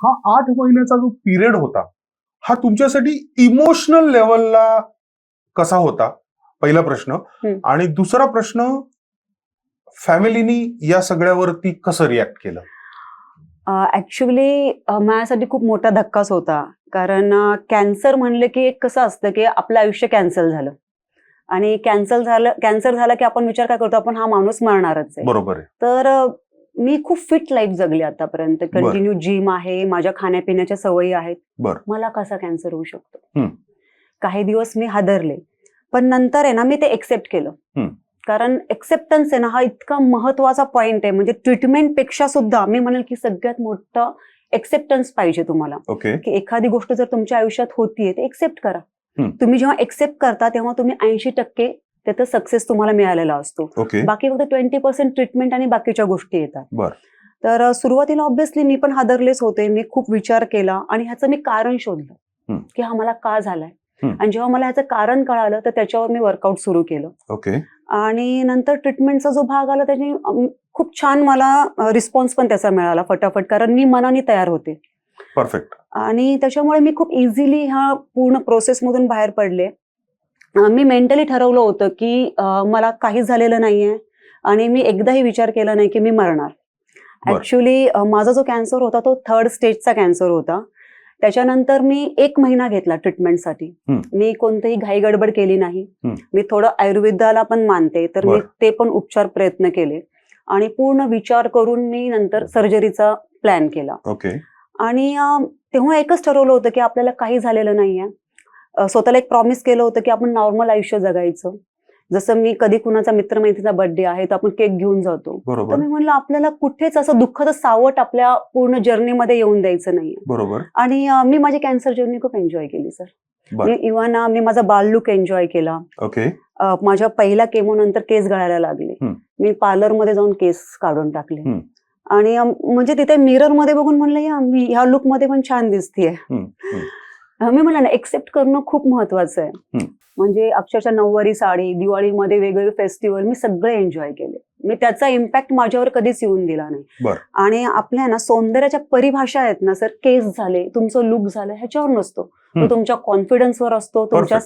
हा 8 महिन्याचा जो पिरियड होता, हा तुमच्यासाठी इमोशनल लेवलला कसा होता? पहिला प्रश्न. आणि दुसरा प्रश्न, फॅमिलीनी या सगळ्यावरती कसं रिॲक्ट केलं? ऍक्च्युली माझ्यासाठी खूप मोठा धक्काच होता. कारण कॅन्सर म्हणलं की एक कसं असतं की आपलं आयुष्य कॅन्सल झालं आणि कॅन्सर झालं की आपण विचार काय करतो, आपण हा माणूस मरणारच आहे. बरोबर आहे. तर मी खूप फिट लाईफ जगली आतापर्यंत. कंटिन्यू जिम आहे, माझ्या खाण्यापिण्याच्या सवयी आहेत. मला कसा कॅन्सर होऊ शकतो? काही दिवस मी हादरले, पण नंतर आहे ना मी ते एक्सेप्ट केलं. कारण एक्सेप्टन्स आहे ना हा इतका महत्वाचा पॉइंट आहे. म्हणजे ट्रीटमेंट पेक्षा सुद्धा मी म्हणेल की सगळ्यात मोठं एक्सेप्टन्स पाहिजे तुम्हाला. की एखादी गोष्ट जर तुमच्या आयुष्यात होतीये ते एक्सेप्ट करा. तुम्ही जेव्हा एक्सेप्ट करता तेव्हा तुम्ही 80% त्याचा सक्सेस तुम्हाला मिळालेला असतो. बाकी फक्त 20% ट्रीटमेंट आणि बाकीच्या गोष्टी येतात. तर सुरुवातीला ऑब्व्हियसली मी पण हादरलेच होते. मी खूप विचार केला आणि ह्याचं मी कारण शोधलं की हा मला का झालाय. आणि जेव्हा मला ह्याचं कारण कळालं तर त्याच्यावर मी वर्कआउट सुरू केलं. आणि नंतर ट्रीटमेंटचा जो भाग आला त्याने खूप छान मला रिस्पॉन्स पण त्याचा मिळाला फटाफट, कारण मी मनाने तयार होते. परफेक्ट. आणि त्याच्यामुळे मी खूप इझिली ह्या पूर्ण प्रोसेसमधून बाहेर पडले. मी मेंटली ठरवलं होतं की मला काहीच झालेलं नाहीये आणि मी एकदाही विचार केला नाही की मी मरणार. ऍक्च्युली माझा जो कॅन्सर होता तो 3rd स्टेजचा कॅन्सर होता. त्याच्यानंतर मी 1 महिना घेतला ट्रीटमेंटसाठी. मी कोणतीही घाई गडबड केली नाही. मी थोडं आयुर्वेदाला पण मानते, तर मी ते पण उपचार प्रयत्न केले आणि पूर्ण विचार करून मी नंतर सर्जरीचा प्लॅन केला. आणि तेव्हा एकच ठरवलं होतं की आपल्याला काही झालेलं नाहीये. स्वतःला एक प्रॉमिस केलं होतं की आपण नॉर्मल आयुष्य जगायचं. जसं मी कधी कुणाचा मित्रमैत्रिणीचा बर्थडे आहे तर आपण केक घेऊन जातो. तर मी म्हणलं आपल्याला कुठेच असं दुःखाचं सावट आपल्या पूर्ण जर्नीमध्ये येऊन द्यायचं नाहीये. आणि मी माझी कॅन्सर जर्नी खूप एन्जॉय केली सर. इव्हन मी माझा बाल लुक एन्जॉय केला. माझ्या पहिल्या केमो नंतर केस गळायला लागले. मी पार्लरमध्ये जाऊन केस काढून टाकले आणि म्हणजे तिथे मिरर मध्ये बघून म्हणलं मी ह्या लुक मध्ये पण छान दिसतेय. मी म्हणलं ना एक्सेप्ट करणं खूप महत्वाचं आहे. म्हणजे अक्षरशः नऊवारी साडी, दिवाळीमध्ये वेगवेगळे फेस्टिवल मी सगळे एन्जॉय केले. मी त्याचा इम्पॅक्ट माझ्यावर कधीच येऊन दिला नाही. आणि आपल्या ना सौंदर्याच्या परिभाषा आहेत ना सर, केस झाले, तुमचं लुक झालं ह्याच्यावर नसतो, तो तुमच्या कॉन्फिडन्सवर असतो, तुमच्या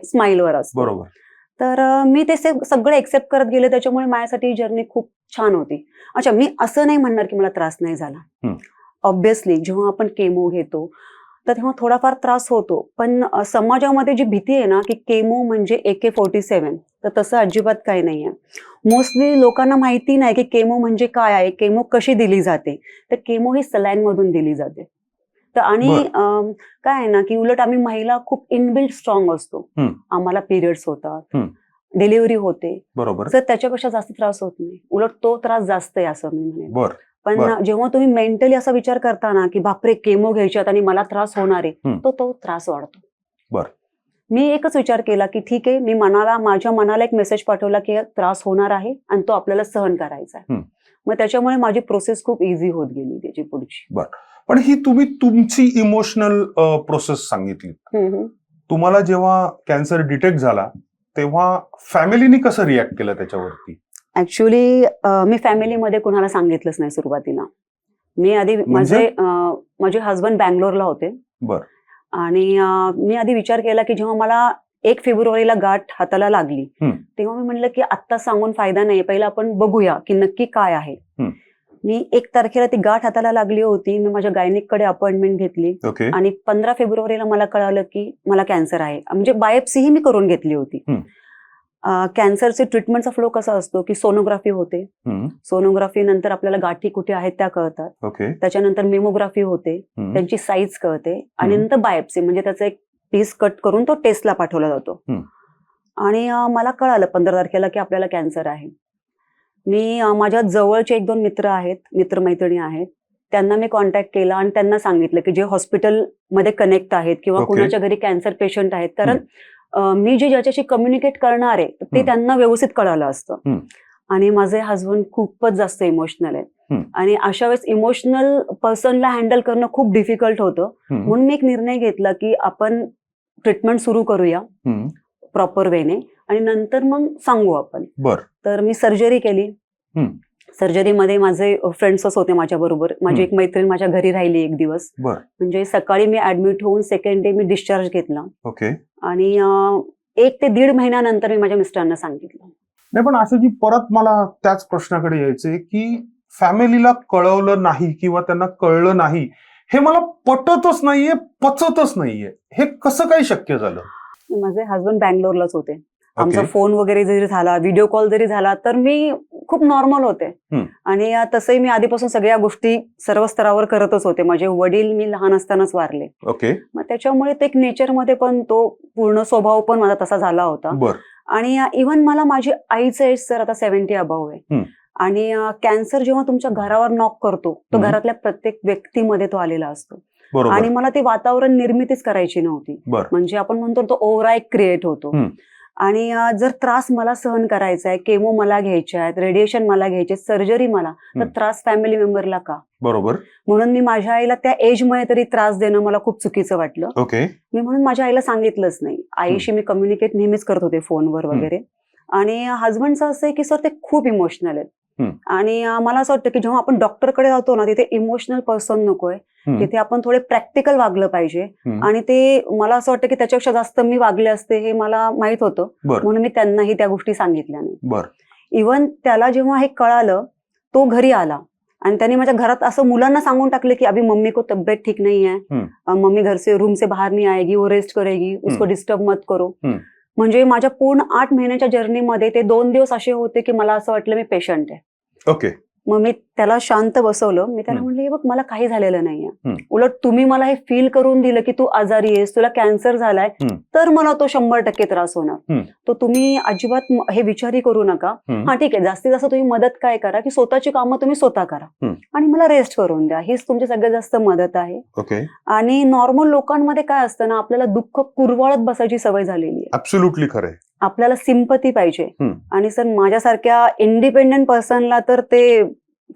स्माइलवर असतो. तर मी ते सगळं एक्सेप्ट करत गेले. त्याच्यामुळे माझ्यासाठी ही जर्नी खूप छान होती. अच्छा, मी असं नाही म्हणणार की मला त्रास नाही झाला. ऑब्व्हियसली जेव्हा आपण केमो घेतो तर तेव्हा थोडाफार त्रास होतो, पण समाजामध्ये जी भीती आहे ना की केमो म्हणजे AK-47, तर तसं अजिबात काही नाहीये. मोस्टली लोकांना माहिती नाही की केमो म्हणजे काय आहे, केमो कशी दिली जाते. तर केमो ही सलाईन मधून दिली जाते. तर आणि काय आहे ना की उलट आम्ही महिला खूप इनबिल्ट स्ट्रॉंग असतो. आम्हाला पिरियड्स होतात, डिलिव्हरी होते, तर त्याच्यापेक्षा जास्त त्रास होत नाही. उलट तो त्रास जास्त आहे असं मी म्हणेन. पण जेव्हा तुम्ही मेंटली असा विचार करता ना की बापरे केमो घ्यायच्यात आणि मला त्रास होणार आहे, तो त्रास वाढतो. मी एकच विचार केला की ठीक आहे, मी माझ्या मनाला एक मेसेज पाठवला की त्रास होणार आहे आणि तो आपल्याला सहन करायचा आहे. मग त्याच्यामुळे माझी प्रोसेस खूप इझी होत गेली त्याची पुढची. पण ही तुम्ही तुमची इमोशनल प्रोसेस सांगितली. तुम्हाला जेव्हा कॅन्सर डिटेक्ट झाला तेव्हा फॅमिलीनी कसं रिॲक्ट केलं त्याच्यावरती? ऍक्च्युली मी फॅमिलीमध्ये कुणाला सांगितलंच नाही सुरुवातीला. मी आधी माझे हजबंड बँगलोरला होते. आणि मी आधी विचार केला की जेव्हा मला 1 फेब्रुवारीला गाठ हाताला लागली तेव्हा मी म्हणलं की आत्ता सांगून फायदा नाही, पहिला आपण बघूया की नक्की काय आहे. मी 1 तारखेला ती गाठ हाताला लागली होती. मी माझ्या गायनिककडे अपॉइंटमेंट घेतली आणि 15 फेब्रुवारीला मला कळालं की मला कॅन्सर आहे. म्हणजे बायोप्सीही मी करून घेतली होती. कॅन्सरचे ट्रीटमेंटचा फ्लो कसा असतो की सोनोग्राफी होते, सोनोग्राफी नंतर आपल्याला गाठी कुठे आहेत त्या कळतात, त्याच्यानंतर मेमोग्राफी होते, त्यांची साईज कळते आणि नंतर बायोप्सी म्हणजे त्याचा एक पीस कट करून तो टेस्टला पाठवला जातो. आणि मला कळालं 15 तारखेला की आपल्याला कॅन्सर आहे. मी माझ्या जवळचे 1-2 मित्र आहेत, मित्रमैत्रिणी आहेत, त्यांना मी कॉन्टॅक्ट केला आणि त्यांना सांगितलं की जे हॉस्पिटलमध्ये कनेक्ट आहेत किंवा कुणाच्या घरी कॅन्सर पेशंट आहेत, कारण मी जे ज्याच्याशी कम्युनिकेट करणार आहे ते त्यांना व्यवस्थित कळालं असतं. आणि माझे हजबंड खूपच जास्त इमोशनल आहेत आणि अशा वेळेस इमोशनल पर्सनला हँडल करणं खूप डिफिकल्ट होतं. म्हणून मी एक निर्णय घेतला की आपण ट्रीटमेंट सुरू करूया प्रॉपर वेने आणि नंतर मग सांगू आपण. तर मी सर्जरी केली सर्जरीमध्ये माझे फ्रेंड्सच होते माझ्या बरोबर. माझी एक मैत्रीण माझ्या घरी राहिली एक दिवस. बर. म्हणजे सकाळी मी ऍडमिट होऊन सेकंड डे मी डिस्चार्ज घेतला. ओके. आणि 1 ते 1.5 महिन्यानंतर मी माझ्या मिस्टरांना सांगितलं. नाही, पण असं जी परत मला त्याच प्रश्नाकडे यायचंय की फॅमिलीला कळवलं नाही किंवा त्यांना कळलं नाही, हे मला पटतच नाहीये, पचतच नाहीये. हे कसं काही शक्य झालं? माझे हस्बंड बँगलोरलाच होते. आमचा ओके. फोन वगैरे जरी झाला, व्हिडिओ कॉल जरी झाला, तर मी खूप नॉर्मल होते. आणि तसंही मी आधीपासून सगळ्या गोष्टी सर्व स्तरावर करतच होते. माझे वडील मी लहान असतानाच वारले. ओके. मग त्याच्यामुळे ते एक नेचरमध्ये पण तो पूर्ण स्वभाव पण माझा तसा झाला होता. बर. आणि इव्हन मला माझी आईचं एज सर आता 70 अबाव आहे. आणि कॅन्सर जेव्हा तुमच्या घरावर नॉक करतो, तो घरातल्या प्रत्येक व्यक्तीमध्ये तो आलेला असतो. बरोबर. आणि मला ते वातावरण निर्मितीच करायची नव्हती. बर. म्हणजे आपण म्हणतो तो ओव्हरा एक क्रिएट होतो. आणि जर त्रास मला सहन करायचा आहे, केमो मला घ्यायचे आहेत, रेडिएशन मला घ्यायचे, सर्जरी मला, तर त्रास फॅमिली मेंबरला का? बरोबर. म्हणून मी माझ्या आईला त्या एजमुळे तरी त्रास देणं मला खूप चुकीचं वाटलं. ओके. मी म्हणून माझ्या आईला सांगितलंच नाही. आईशी मी कम्युनिकेट नेहमीच करत होते फोनवर वगैरे. आणि हजबंडचं असं आहे की सर ते खूप इमोशनल आहेत. आणि मला असं वाटतं की जेव्हा आपण डॉक्टरकडे जातो ना, तिथे इमोशनल पर्सन नकोय, तिथे आपण थोडे प्रॅक्टिकल वागलं पाहिजे. आणि ते मला असं वाटतं की त्याच्यापेक्षा जास्त मी वागले असते हे मला माहित होतं. म्हणून मी त्यांनाही त्या गोष्टी सांगितल्या नाही. इव्हन त्याला जेव्हा हे कळालं, तो घरी आला आणि त्यांनी माझ्या घरात असं मुलांना सांगून टाकले की अभी मम्मी को तबियत ठीक नहीं है, मम्मी घर से रूम से बाहर नहीं आएगी, वो रेस्ट करेगी, उसको डिस्टर्ब मत करो. म्हणजे माझ्या पूर्ण 8 महिन्याच्या जर्नीमध्ये ते 2 दिवस असे होते की मला असं वाटलं मी पेशंट आहे. ओके. मग मी त्याला शांत बसवलं. मी त्याला म्हणले, बघ मला काही झालेलं नाहीये, उलट तुम्ही मला हे फील करून दिलं की तू आजारी आहेस, तुला कॅन्सर झालाय, तर मला तो 100% त्रास होणार. तो तुम्ही अजिबात हे विचारही करू नका. हा ठीक आहे, जास्तीत जास्त तुम्ही मदत काय करा की स्वतःची कामं तुम्ही स्वतः करा आणि मला रेस्ट करून द्या, हीच तुमची सगळ्यात जास्त मदत आहे. ओके. आणि नॉर्मल लोकांमध्ये काय असतं ना, आपल्याला दुःख कुरवाळत बसायची सवय झालेली आहे. ऍब्सोल्युटली खरंय. आपल्याला सिंपती पाहिजे. आणि सर माझ्यासारख्या इंडिपेंडेंट पर्सनला तर ते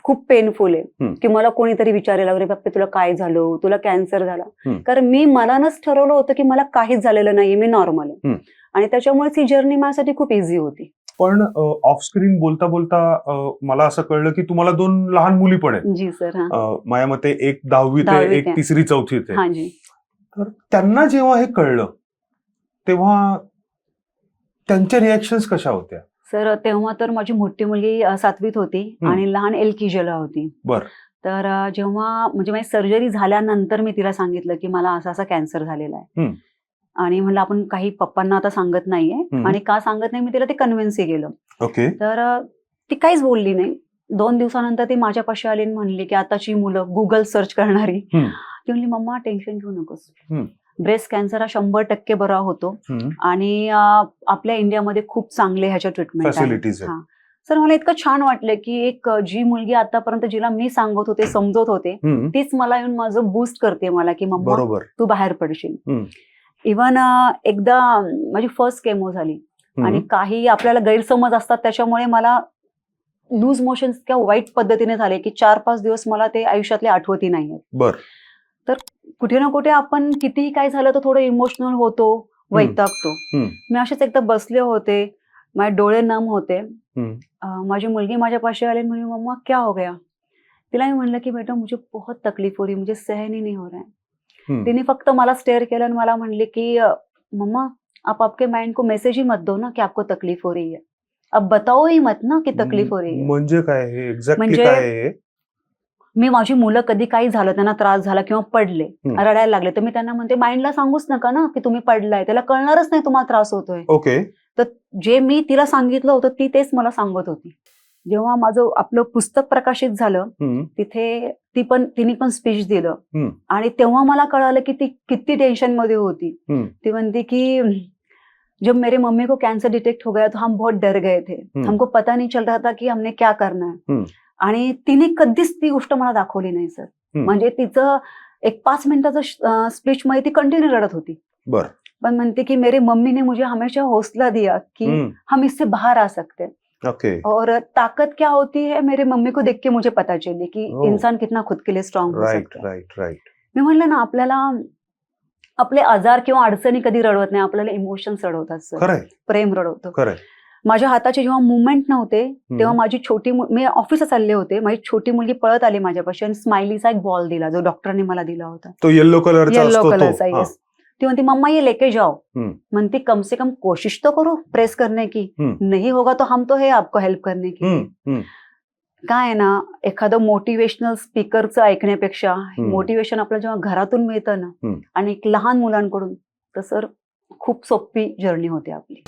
खूप पेनफुल आहे की मला कोणीतरी विचारायला, अरे बाप्पे तुला काय झालं, तुला कॅन्सर झाला. कारण मी मनानच ठरवलं होतं की मला काहीच झालेलं नाहीये, मी नॉर्मल आहे. आणि त्याच्यामुळे ही जर्नी माझ्यासाठी खूप इझी होती. पण ऑफ स्क्रीन बोलता बोलता मला असं कळलं की तुम्हाला 2 लहान मुली पण आहेत. जी सर. माझ्या मते एक 10वीत आहे, एक 3री 4थीत आहे. हा जी. तर त्यांना जेव्हा हे कळलं तेव्हा त्यांच्या रिएक्शन्स कशा होत्या? सर तेव्हा तर माझी मोठी मुलगी 7वीत होती आणि लहान LKGला होती. बरं. तर जेव्हा म्हणजे माझी सर्जरी झाल्यानंतर मी तिला सांगितलं की मला असा कॅन्सर झालेला आहे. आणि म्हणलं आपण काही पप्पांना आता सांगत नाहीये. आणि का सांगत नाही मी तिला ते कन्व्हिन्सही केलं. ओके. तर ती काहीच बोलली नाही. 2 दिवसानंतर ती माझ्यापाशी आली आणि म्हणली की आताची मुलं गुगल सर्च करणारी, ती म्हणली मम्मा टेन्शन घेऊ नकोस, ब्रेस्ट कॅन्सर हा 100% बरा होतो आणि आपल्या इंडियामध्ये खूप चांगले ह्याच्या ट्रीटमेंट फॅसिलिटीज आहेत. सर मला इतकं छान वाटलं की एक जी मुलगी आतापर्यंत जिला मी सांगत होते, समजत होते, तीच मला येऊन माझं बूस्ट करते मला की मम्मा तू बाहेर पडशील. इव्हन एकदा माझी फर्स्ट केमो झाली आणि काही आपल्याला गैरसमज असतात, त्याच्यामुळे मला लूज मोशन इतक्या वाईट पद्धतीने झाले की 4-5 दिवस मला ते आयुष्यातले आठवती नाहीये. तर कुठे ना कुठे आपण कितीही काय झालं तर थोडं इमोशनल होतो, वैतागतो. मी असेच एकदा बसले होते, माझे डोळे नम होते. माझी मुलगी माझ्यापाशी आली, म्हणे मम्मा क्या हो गया. तिला मी म्हणलं की बेटा मुझे बहुत तकलीफ हो रही, मुझे सहन ही नहीं हो रहा है. तिने फक्त मला स्टेअर केलं आणि मला म्हणले की मम्मा आप आपके माइंड को मैसेज ही मत दो ना कि आपको तकलीफ हो रही है, अब बताओ ही मत ना की तकलीफ हो रही है. म्हणजे काय हे एक्झॅक्टली काय आहे? मी माझी मुलं कधी काही झालं, त्यांना त्रास झाला किंवा पडले, रडायला लागले, तर मी त्यांना म्हणते माइंडला सांगूच नका ना की तुम्ही पडलाय, त्याला कळणारच नाही तुम्हाला त्रास होतोय. ओके. तर जे मी तिला सांगितलं होतं ती तेच मला सांगत होती. जेव्हा माझं आपलं पुस्तक प्रकाशित झालं तिथे तिने पण स्पीच दिलं आणि तेव्हा मला कळालं की ती किती टेन्शन मध्ये होती. ती म्हणते की जब मेरे मम्मी को कैंसर डिटेक्ट हो गया तो हम बहुत डर गए थे, हमको पता नहीं चल रहा था कि हमने क्या करना है. आणि तिने कधीच ती गोष्ट मला दाखवली नाही सर. म्हणजे तिचं एक 5 मिनिटाचं स्पीच मध्ये ती कंटिन्यू रडत होती. पण म्हणते की मेरे मम्मी ने मुझे हमेशा हौसला दिया कि हम इससे बाहर आ सकते हैं. और ताकत क्या होती है मेरे मम्मी को देख के मुझे पता चली कि इंसान कितना खुद के लिए स्ट्रॉन्ग हो सकता है. मी म्हणलं ना, आपल्याला आपले आजार किंवा अडचणी कधी रडवत नाही, आपल्याला इमोशन्स रडवतात सर, प्रेम रडवतो. माझ्या हाताचे जेव्हा मुवमेंट नव्हते तेव्हा माझी छोटी मी ऑफिसला चालले होते, माझी छोटी मुलगी पळत आली माझ्यापाशी आणि स्माइलीचा एक बॉल दिला जो डॉक्टरने मला दिला होता, तो येलो कलरचा येलो असतो कलरचा. तो. येस. ती म्हणती मम्मा ये लेके जाओ. म्हणती कम से कम कोशिश तो करो प्रेस करने की, नहीं होगा तो हम तो है आपको हेल्प करने की. काय आहे ना, एखादं मोटिवेशनल स्पीकरचं ऐकण्यापेक्षा मोटिवेशन आपल्याला जेव्हा घरातून मिळतं ना आणि एक लहान मुलांकडून, तर सर खूप सोपी जर्नी होते आपली.